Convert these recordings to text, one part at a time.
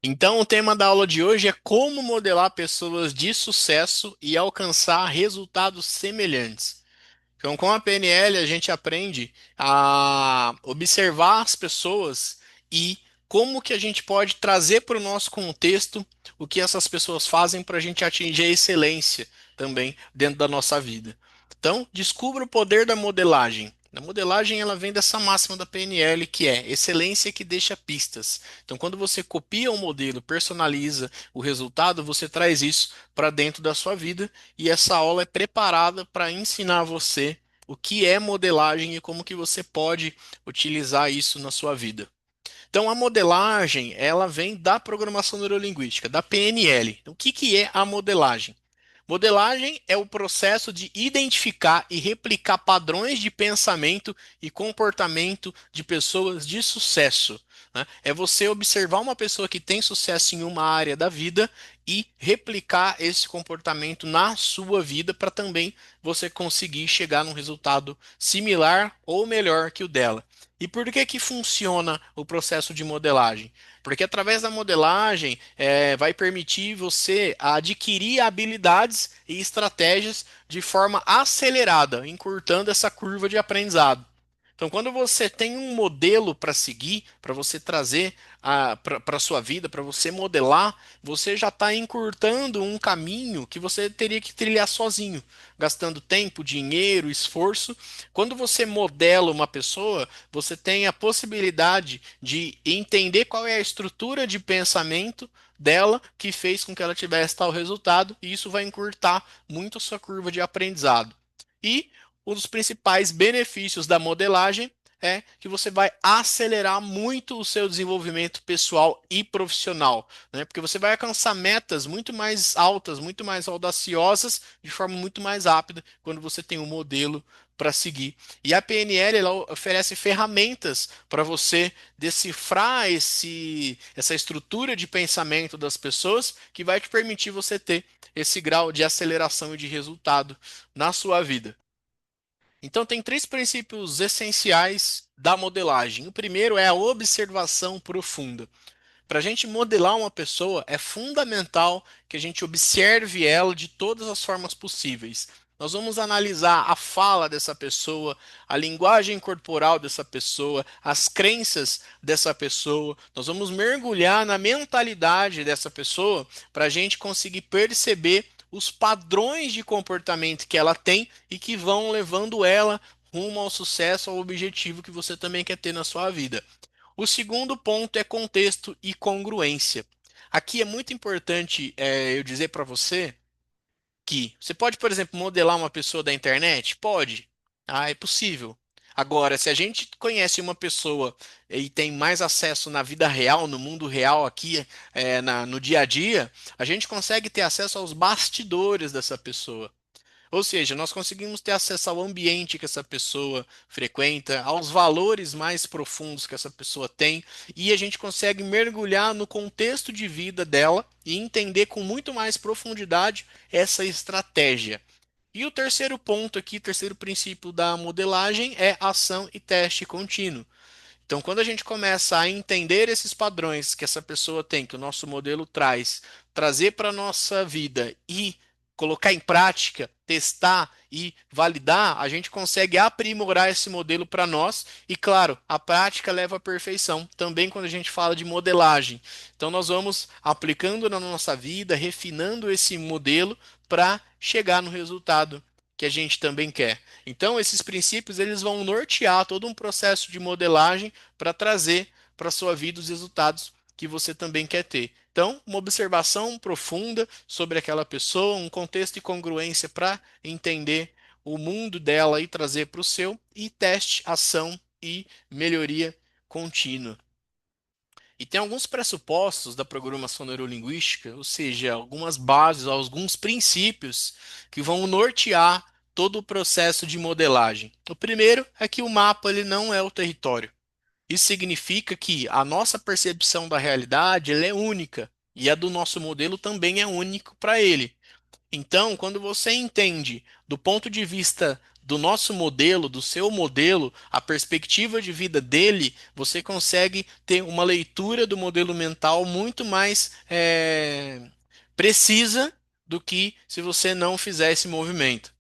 Então, o tema da aula de hoje é como modelar pessoas de sucesso e alcançar resultados semelhantes. Então, com a PNL, a gente aprende a observar as pessoas e como que a gente pode trazer para o nosso contexto o que essas pessoas fazem para a gente atingir a excelência também dentro da nossa vida. Então, descubra o poder da modelagem. A modelagem ela vem dessa máxima da PNL que é excelência que deixa pistas. Então, quando você copia um modelo, personaliza o resultado, você traz isso para dentro da sua vida e essa aula é preparada para ensinar você o que é modelagem e como que você pode utilizar isso na sua vida. Então, a modelagem, ela vem da programação neurolinguística, da PNL. Então, o que que é a modelagem? Modelagem é o processo de identificar e replicar padrões de pensamento e comportamento de pessoas de sucesso, né? É você observar uma pessoa que tem sucesso em uma área da vida e replicar esse comportamento na sua vida para também você conseguir chegar num resultado similar ou melhor que o dela. E por que que funciona o processo de modelagem? Porque através da modelagem vai permitir você adquirir habilidades e estratégias de forma acelerada, encurtando essa curva de aprendizado. Então, quando você tem um modelo para seguir, para você trazer para a sua vida, para você modelar, você já está encurtando um caminho que você teria que trilhar sozinho, gastando tempo, dinheiro, esforço. Quando você modela uma pessoa, você tem a possibilidade de entender qual é a estrutura de pensamento dela que fez com que ela tivesse tal resultado, e isso vai encurtar muito a sua curva de aprendizado. E um dos principais benefícios da modelagem é que você vai acelerar muito o seu desenvolvimento pessoal e profissional, né? Porque você vai alcançar metas muito mais altas, muito mais audaciosas, de forma muito mais rápida, quando você tem um modelo para seguir. E a PNL ela oferece ferramentas para você decifrar essa estrutura de pensamento das pessoas, que vai te permitir você ter esse grau de aceleração e de resultado na sua vida. Então, tem três princípios essenciais da modelagem. O primeiro é a observação profunda. Para a gente modelar uma pessoa, é fundamental que a gente observe ela de todas as formas possíveis. Nós vamos analisar a fala dessa pessoa, a linguagem corporal dessa pessoa, as crenças dessa pessoa. Nós vamos mergulhar na mentalidade dessa pessoa para a gente conseguir perceber os padrões de comportamento que ela tem e que vão levando ela rumo ao sucesso, ao objetivo que você também quer ter na sua vida. O segundo ponto é contexto e congruência. Aqui é muito importante eu dizer para você que você pode, por exemplo, modelar uma pessoa da internet? Pode. Ah, é possível. Agora, se a gente conhece uma pessoa e tem mais acesso na vida real, no mundo real aqui, no dia a dia, a gente consegue ter acesso aos bastidores dessa pessoa. Ou seja, nós conseguimos ter acesso ao ambiente que essa pessoa frequenta, aos valores mais profundos que essa pessoa tem, e a gente consegue mergulhar no contexto de vida dela e entender com muito mais profundidade essa estratégia. E o terceiro ponto aqui, terceiro princípio da modelagem é ação e teste contínuo. Então, quando a gente começa a entender esses padrões que essa pessoa tem, que o nosso modelo traz, trazer para a nossa vida e colocar em prática, testar e validar, a gente consegue aprimorar esse modelo para nós. E, claro, a prática leva à perfeição, também quando a gente fala de modelagem. Então, nós vamos aplicando na nossa vida, refinando esse modelo para chegar no resultado que a gente também quer. Então, esses princípios eles vão nortear todo um processo de modelagem para trazer para a sua vida os resultados que você também quer ter. Então, uma observação profunda sobre aquela pessoa, um contexto e congruência para entender o mundo dela e trazer para o seu, e teste, ação e melhoria contínua. E tem alguns pressupostos da programação neurolinguística, ou seja, algumas bases, alguns princípios que vão nortear todo o processo de modelagem. O primeiro é que o mapa ele não é o território. Isso significa que a nossa percepção da realidade ela é única e a do nosso modelo também é único para ele. Então, quando você entende do ponto de vista do nosso modelo, do seu modelo, a perspectiva de vida dele, você consegue ter uma leitura do modelo mental muito mais precisa do que se você não fizer esse movimento.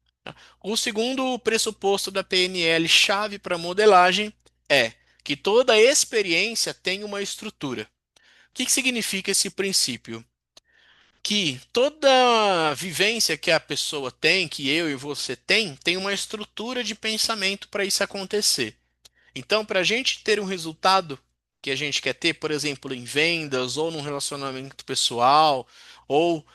O segundo pressuposto da PNL chave para modelagem é que toda experiência tem uma estrutura. O que significa esse princípio? Que toda vivência que a pessoa tem, que eu e você tem uma estrutura de pensamento para isso acontecer. Então, para a gente ter um resultado que a gente quer ter, por exemplo, em vendas, ou num relacionamento pessoal, ou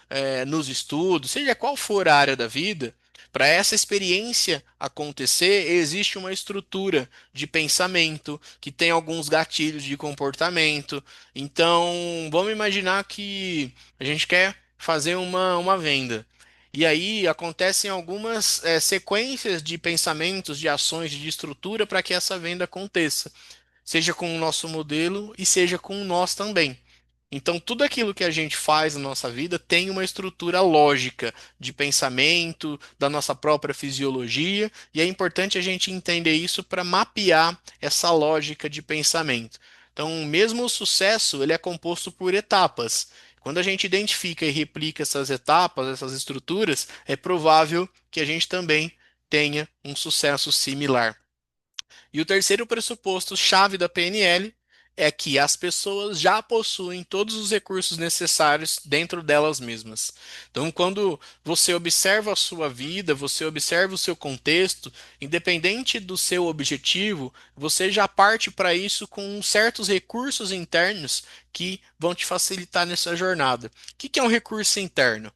nos estudos, seja qual for a área da vida, para essa experiência acontecer, existe uma estrutura de pensamento que tem alguns gatilhos de comportamento. Então, vamos imaginar que a gente quer fazer uma venda. E aí acontecem algumas sequências de pensamentos, de ações, de estrutura para que essa venda aconteça, seja com o nosso modelo e seja com nós também. Então, tudo aquilo que a gente faz na nossa vida tem uma estrutura lógica de pensamento, da nossa própria fisiologia, e é importante a gente entender isso para mapear essa lógica de pensamento. Então, mesmo o sucesso, ele é composto por etapas. Quando a gente identifica e replica essas etapas, essas estruturas, é provável que a gente também tenha um sucesso similar. E o terceiro pressuposto chave da PNL é que as pessoas já possuem todos os recursos necessários dentro delas mesmas. Então, quando você observa a sua vida, você observa o seu contexto, independente do seu objetivo, você já parte para isso com certos recursos internos que vão te facilitar nessa jornada. O que é um recurso interno?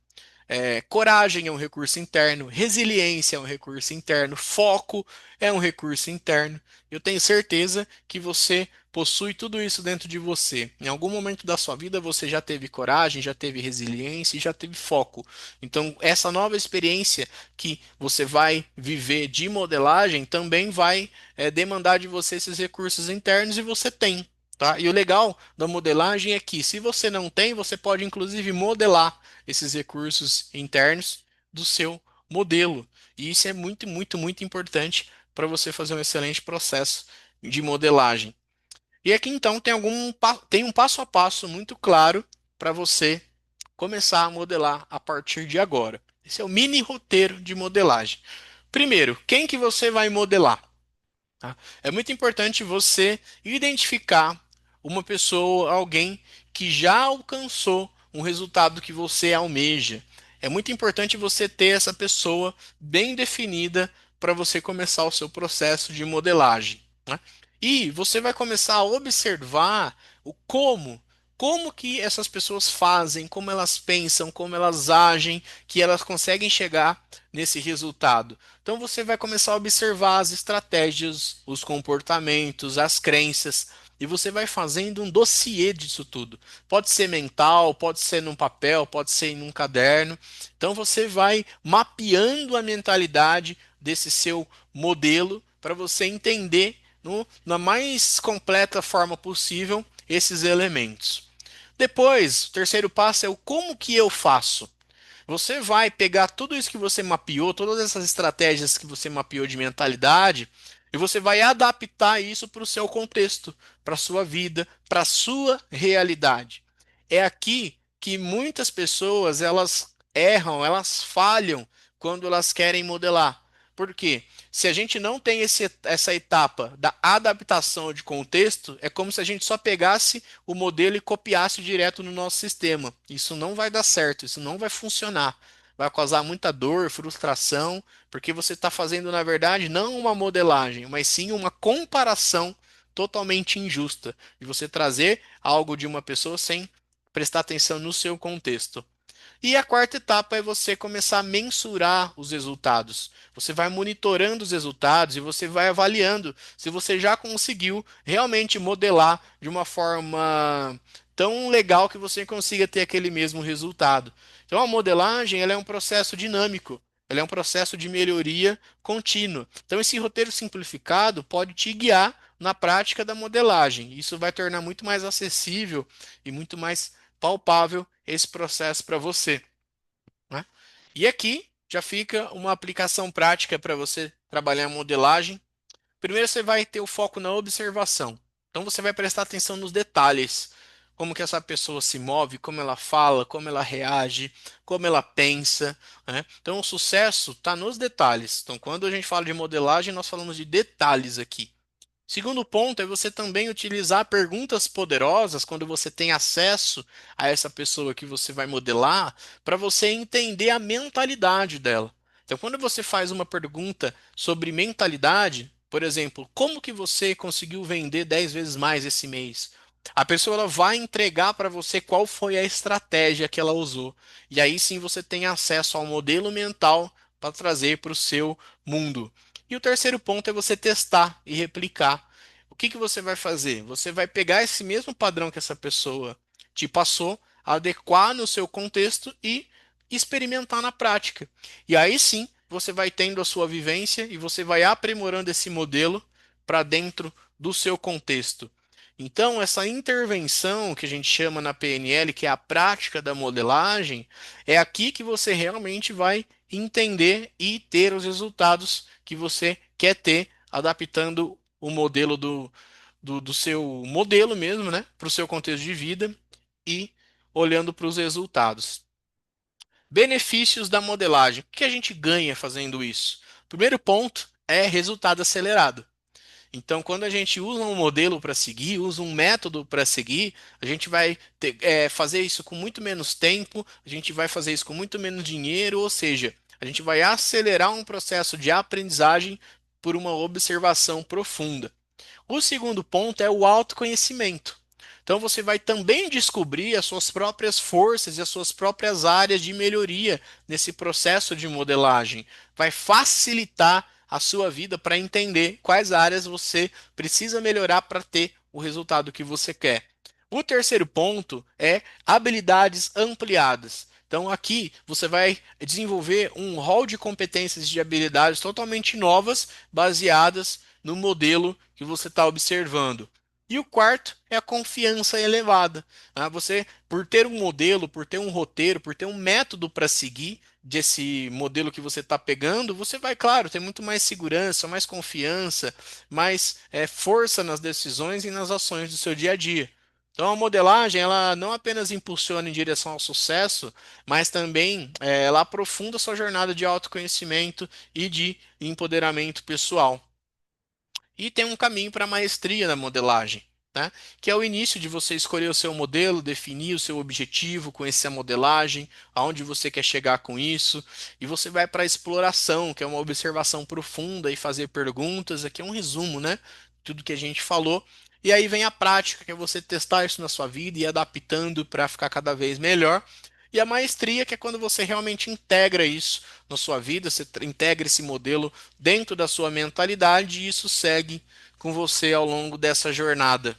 Coragem é um recurso interno, resiliência é um recurso interno, foco é um recurso interno. Eu tenho certeza que você possui tudo isso dentro de você. Em algum momento da sua vida você já teve coragem, já teve resiliência e já teve foco. Então, essa nova experiência que você vai viver de modelagem também vai demandar de você esses recursos internos e você tem. Tá? E o legal da modelagem é que, se você não tem, você pode inclusive modelar esses recursos internos do seu modelo. E isso é muito, muito, muito importante para você fazer um excelente processo de modelagem. E aqui então tem um passo a passo muito claro para você começar a modelar a partir de agora. Esse é o mini roteiro de modelagem. Primeiro, quem que você vai modelar? Tá? É muito importante você identificar uma pessoa, alguém que já alcançou um resultado que você almeja. É muito importante você ter essa pessoa bem definida para você começar o seu processo de modelagem, né? E você vai começar a observar o como que essas pessoas fazem, como elas pensam, como elas agem, que elas conseguem chegar nesse resultado. Então você vai começar a observar as estratégias, os comportamentos, as crenças, e você vai fazendo um dossiê disso tudo. Pode ser mental, pode ser num papel, pode ser em um caderno. Então você vai mapeando a mentalidade desse seu modelo para você entender na mais completa forma possível esses elementos. Depois, o terceiro passo é o como que eu faço. Você vai pegar tudo isso que você mapeou, todas essas estratégias que você mapeou de mentalidade, e você vai adaptar isso para o seu contexto, para a sua vida, para a sua realidade. É aqui que muitas pessoas elas erram, elas falham quando elas querem modelar. Por quê? Se a gente não tem essa etapa da adaptação de contexto, é como se a gente só pegasse o modelo e copiasse direto no nosso sistema. Isso não vai dar certo, isso não vai funcionar. Vai causar muita dor, frustração, porque você está fazendo, na verdade, não uma modelagem, mas sim uma comparação totalmente injusta, de você trazer algo de uma pessoa sem prestar atenção no seu contexto. E a quarta etapa é você começar a mensurar os resultados. Você vai monitorando os resultados e você vai avaliando se você já conseguiu realmente modelar de uma forma tão legal que você consiga ter aquele mesmo resultado. Então, a modelagem ela é um processo dinâmico. Ela é um processo de melhoria contínua. Então, esse roteiro simplificado pode te guiar na prática da modelagem. Isso vai tornar muito mais acessível e muito mais palpável esse processo para você, né? E aqui já fica uma aplicação prática para você trabalhar em modelagem. Primeiro você vai ter o foco na observação. Então você vai prestar atenção nos detalhes. Como que essa pessoa se move, como ela fala, como ela reage, como ela pensa, né? Então o sucesso está nos detalhes. Então quando a gente fala de modelagem, nós falamos de detalhes aqui. Segundo ponto é você também utilizar perguntas poderosas quando você tem acesso a essa pessoa que você vai modelar, para você entender a mentalidade dela. Então, quando você faz uma pergunta sobre mentalidade, por exemplo, como que você conseguiu vender 10 vezes mais esse mês? A pessoa ela vai entregar para você qual foi a estratégia que ela usou. E aí sim você tem acesso ao modelo mental para trazer para o seu mundo. E o terceiro ponto é você testar e replicar. O que que você vai fazer? Você vai pegar esse mesmo padrão que essa pessoa te passou, adequar no seu contexto e experimentar na prática. E aí sim, você vai tendo a sua vivência e você vai aprimorando esse modelo para dentro do seu contexto. Então, essa intervenção que a gente chama na PNL, que é a prática da modelagem, é aqui que você realmente vai entender e ter os resultados que você quer ter, adaptando o modelo do seu modelo mesmo, né, para o seu contexto de vida e olhando para os resultados. Benefícios da modelagem. O que a gente ganha fazendo isso? Primeiro ponto é resultado acelerado. Então, quando a gente usa um modelo para seguir, usa um método para seguir, a gente vai fazer isso com muito menos tempo, a gente vai fazer isso com muito menos dinheiro, ou seja, a gente vai acelerar um processo de aprendizagem por uma observação profunda. O segundo ponto é o autoconhecimento. Então você vai também descobrir as suas próprias forças e as suas próprias áreas de melhoria nesse processo de modelagem. Vai facilitar a sua vida para entender quais áreas você precisa melhorar para ter o resultado que você quer. O terceiro ponto é habilidades ampliadas. Então, aqui você vai desenvolver um rol de competências e de habilidades totalmente novas, baseadas no modelo que você está observando. E o quarto é a confiança elevada. Você, por ter um modelo, por ter um roteiro, por ter um método para seguir desse modelo que você está pegando, você vai, claro, ter muito mais segurança, mais confiança, mais força nas decisões e nas ações do seu dia a dia. Então, a modelagem, ela não apenas impulsiona em direção ao sucesso, mas também ela aprofunda a sua jornada de autoconhecimento e de empoderamento pessoal. E tem um caminho para a maestria na modelagem, né? Que é o início de você escolher o seu modelo, definir o seu objetivo com essa modelagem, aonde você quer chegar com isso, e você vai para a exploração, que é uma observação profunda e fazer perguntas. Aqui é um resumo, né? Tudo que a gente falou. E aí vem a prática, que é você testar isso na sua vida e ir adaptando para ficar cada vez melhor. E a maestria, que é quando você realmente integra isso na sua vida, você integra esse modelo dentro da sua mentalidade e isso segue com você ao longo dessa jornada.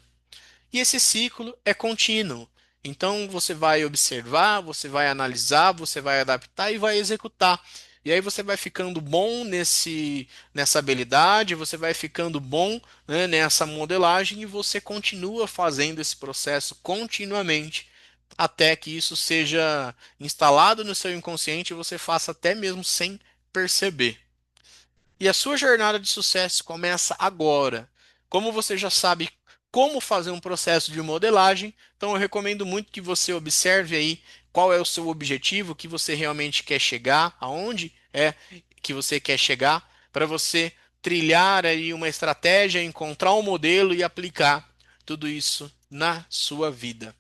E esse ciclo é contínuo. Então você vai observar, você vai analisar, você vai adaptar e vai executar. E aí você vai ficando bom nessa habilidade, você vai ficando bom, né, nessa modelagem e você continua fazendo esse processo continuamente até que isso seja instalado no seu inconsciente e você faça até mesmo sem perceber. E a sua jornada de sucesso começa agora. Como você já sabe como fazer um processo de modelagem, então eu recomendo muito que você observe aí qual é o seu objetivo, o que você realmente quer chegar, aonde é que você quer chegar, para você trilhar aí uma estratégia, encontrar um modelo e aplicar tudo isso na sua vida.